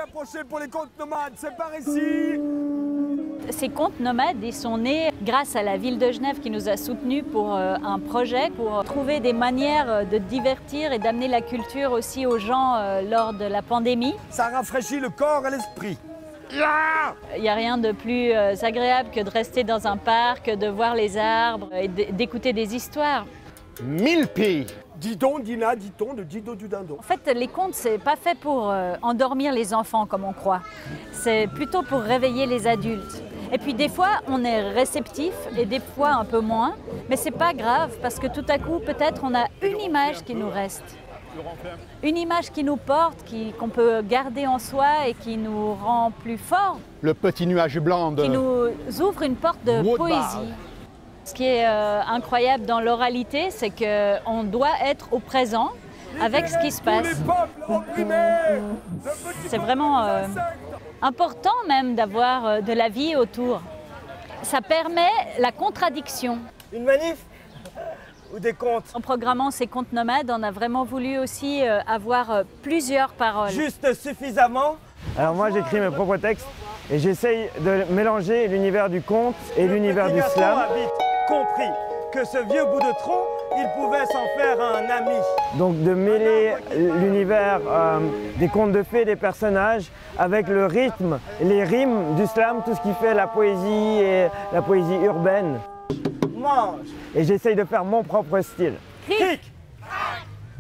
approchez pour les contes nomades, c'est par ici. Ces contes nomades, ils sont nés grâce à la ville de Genève qui nous a soutenus pour un projet, pour trouver des manières de divertir et d'amener la culture aussi aux gens lors de la pandémie. Ça rafraîchit le corps et l'esprit. Il n'y a rien de plus agréable que de rester dans un parc, de voir les arbres et d'écouter des histoires. 1000 pays. Didon, Dina, dit-on, de Dido du dindon. En fait, les contes, c'est pas fait pour endormir les enfants comme on croit. C'est plutôt pour réveiller les adultes. Et puis des fois, on est réceptif et des fois un peu moins. Mais c'est pas grave parce que tout à coup, peut-être, on a une image qui nous reste. Une image qui nous porte, qu'on peut garder en soi et qui nous rend plus forts. Le petit nuage blanc de... Qui nous ouvre une porte de poésie. Ce qui est incroyable dans l'oralité, c'est qu'on doit être au présent avec ce qui se passe. C'est vraiment important même d'avoir de la vie autour. Ça permet la contradiction. Une manif ou des contes? En programmant ces contes nomades, on a vraiment voulu aussi avoir plusieurs paroles. Juste suffisamment? Alors moi j'écris mes propres textes et j'essaye de mélanger l'univers du conte et l'univers du slam. A vite compris que ce vieux bout de tronc, il pouvait s'en faire un ami. Donc de mêler l'univers des contes de fées, des personnages, avec le rythme, les rimes du slam, tout ce qui fait la poésie et la poésie urbaine. Mange. Et j'essaye de faire mon propre style. Cric.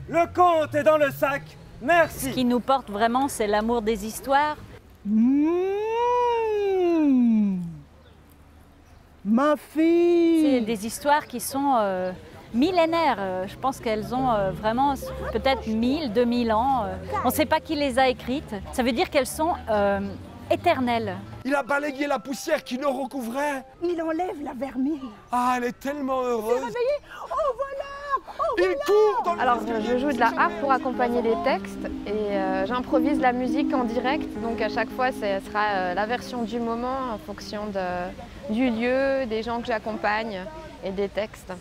Le conte est dans le sac. Merci. Ce qui nous porte vraiment, c'est l'amour des histoires. Ma fille! C'est des histoires qui sont millénaires. Je pense qu'elles ont vraiment peut-être 1000, 2000 ans. On ne sait pas qui les a écrites. Ça veut dire qu'elles sont éternelles. Il a balayé la poussière qui nous recouvrait. Il enlève la vermine. Ah, elle est tellement heureuse. Réveillez! Oh voilà! Oh, Il court dans le... Alors je joue de la harpe pour accompagner les textes et j'improvise la musique en direct, donc à chaque fois ce sera la version du moment en fonction du lieu, des gens que j'accompagne et des textes.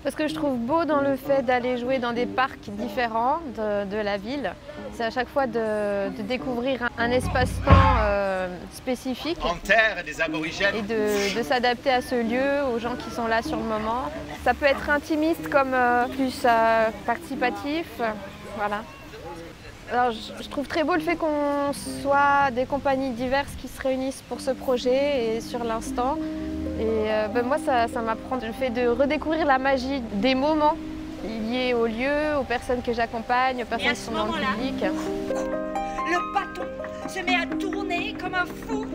Ce que je trouve beau dans le fait d'aller jouer dans des parcs différents de la ville, c'est à chaque fois de découvrir un espace-temps spécifique En terre et des aborigènes. et de s'adapter à ce lieu, aux gens qui sont là sur le moment. Ça peut être intimiste comme plus participatif, voilà. Alors, je trouve très beau le fait qu'on soit des compagnies diverses qui se réunissent pour ce projet et sur l'instant. Et moi, ça m'apprend le fait de redécouvrir la magie des moments liés au lieu, aux personnes que j'accompagne, aux personnes qui sont dans le public. Le bâton se met à tourner comme un fou.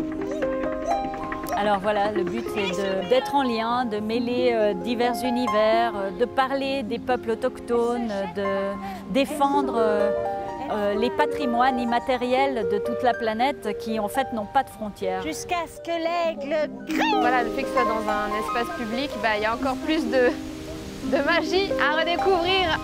Alors voilà, le but c'est d'être en lien, de mêler divers univers, de parler des peuples autochtones, de défendre les patrimoines immatériels de toute la planète qui en fait n'ont pas de frontières. Jusqu'à ce que l'aigle crie. Voilà, le fait que ce soit dans un espace public, il y a encore plus de magie à redécouvrir.